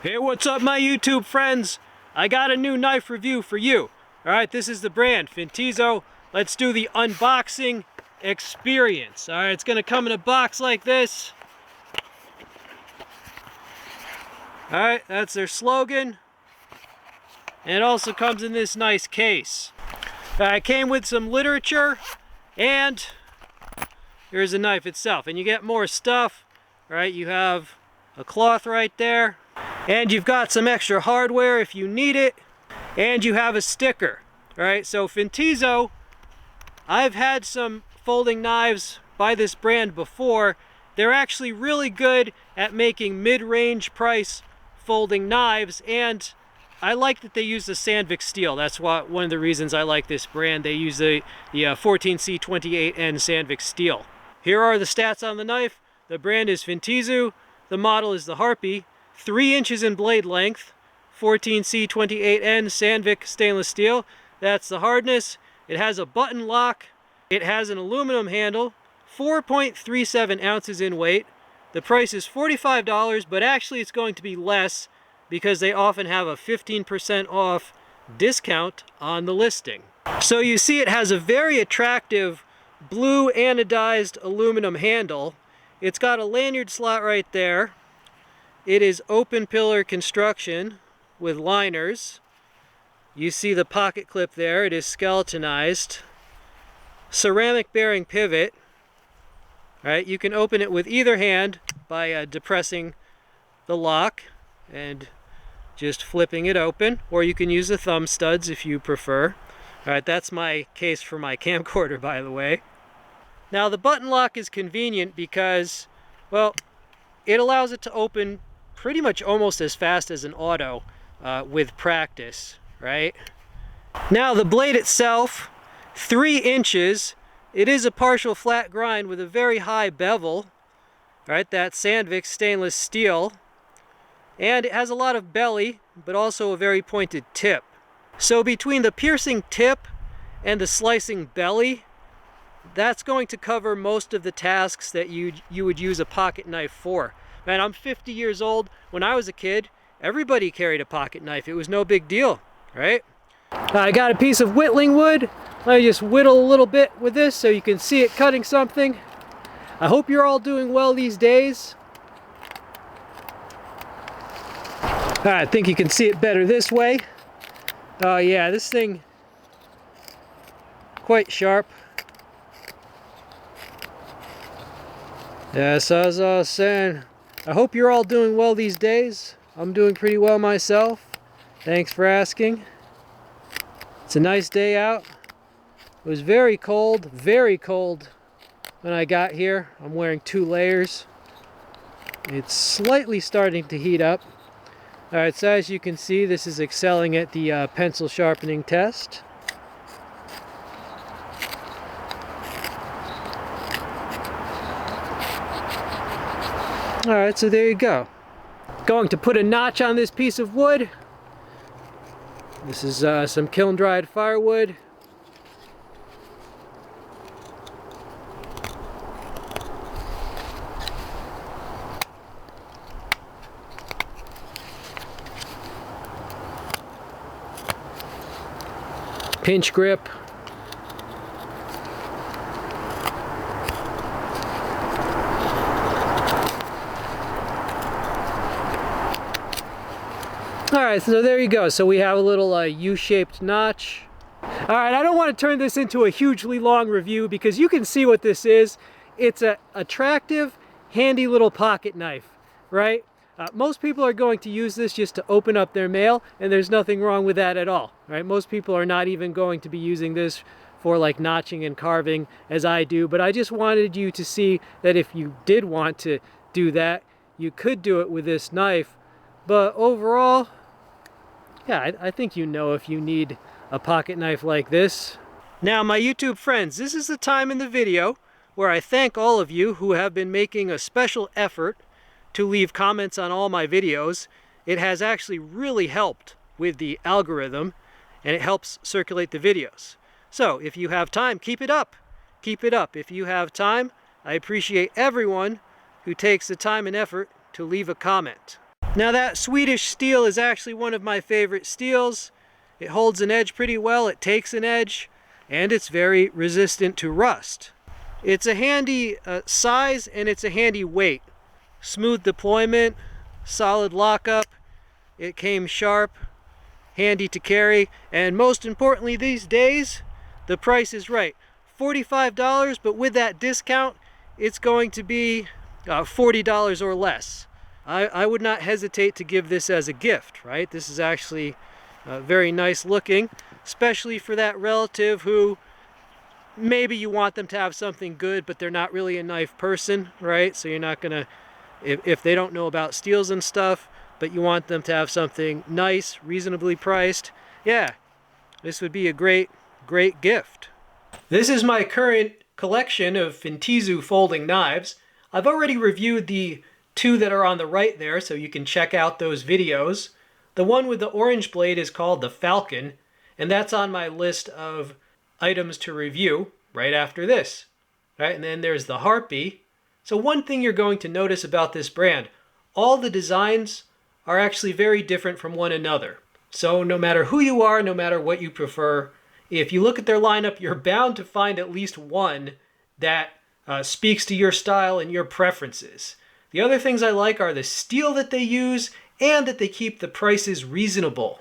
Hey, what's up my YouTube friends? I got a new knife review for you. Alright, this is the brand, Fintiso. Let's do the unboxing experience. Alright, it's gonna come in a box like this. Alright, that's their slogan. And it also comes in this nice case. It came with some literature, and here's the knife itself. And you get more stuff. Alright, you have a cloth right there. And you've got some extra hardware if you need it. And you have a sticker. Alright, so Fintiso, I've had some folding knives by this brand before. They're actually really good at making mid-range price folding knives, and I like that they use the Sandvik steel. That's one of the reasons I like this brand. They use the 14C28N Sandvik steel. Here are the stats on the knife. The brand is Fintiso. The model is the Harpe. 3 inches in blade length, 14C28N Sandvik stainless steel. That's the hardness. It has a button lock. It has an aluminum handle, 4.37 ounces in weight. The price is $45, but actually it's going to be less because they often have a 15% off discount on the listing. So you see it has a very attractive blue anodized aluminum handle. It's got a lanyard slot right there. It is open pillar construction with liners. You see the pocket clip there. It is skeletonized. Ceramic bearing pivot. All right, you can open it with either hand by depressing the lock and just flipping it open, or you can use the thumb studs if you prefer. All right, that's my case for my camcorder, by the way. Now the button lock is convenient because, well, it allows it to open pretty much almost as fast as an auto with practice, right? Now the blade itself, 3 inches. It is a partial flat grind with a very high bevel, right? That Sandvik stainless steel. And it has a lot of belly, but also a very pointed tip. So between the piercing tip and the slicing belly, that's going to cover most of the tasks that you would use a pocket knife for. Man, I'm 50 years old. When I was a kid, everybody carried a pocket knife. It was no big deal, right? I got a piece of whittling wood. Let me just whittle a little bit with this so you can see it cutting something. I hope you're all doing well these days. I think you can see it better this way. Oh yeah, this thing, quite sharp. Yeah, so as I was saying, I hope you're all doing well these days. I'm doing pretty well myself. Thanks for asking. It's a nice day out. It was very cold when I got here. I'm wearing 2 layers. It's slightly starting to heat up. Alright, so as you can see, this is excelling at the pencil sharpening test. Alright, so there you go. Going to put a notch on this piece of wood. This is some kiln dried firewood. Pinch grip. Alright, so there you go. So we have a little U-shaped notch. Alright, I don't want to turn this into a hugely long review because you can see what this is. It's an attractive, handy little pocket knife, right? Most people are going to use this just to open up their mail, and there's nothing wrong with that at all, right? Most people are not even going to be using this for like notching and carving as I do, but I just wanted you to see that if you did want to do that, you could do it with this knife. But overall, yeah, I think you know if you need a pocket knife like this. Now, my YouTube friends, this is the time in the video where I thank all of you who have been making a special effort to leave comments on all my videos. It has actually really helped with the algorithm, and it helps circulate the videos. So if you have time, keep it up. Keep it up. If you have time, I appreciate everyone who takes the time and effort to leave a comment. Now that Swedish steel is actually one of my favorite steels. It holds an edge pretty well, it takes an edge, and it's very resistant to rust. It's a handy size and it's a handy weight. Smooth deployment, solid lockup, it came sharp, handy to carry, and most importantly these days, the price is right. $45, but with that discount, it's going to be $40 or less. I would not hesitate to give this as a gift, right? This is actually very nice looking, especially for that relative who maybe you want them to have something good, but they're not really a knife person, right? So you're not gonna, if they don't know about steels and stuff, but you want them to have something nice, reasonably priced, yeah, this would be a great gift. This is my current collection of Fintiso folding knives. I've already reviewed the two that are on the right there, so you can check out those videos. The one with the orange blade is called the Falcon, and that's on my list of items to review right after this. Right, and then there's the Harpe. So one thing you're going to notice about this brand, all the designs are actually very different from one another. So no matter who you are, no matter what you prefer, if you look at their lineup, you're bound to find at least one that speaks to your style and your preferences. The other things I like are the steel that they use and that they keep the prices reasonable.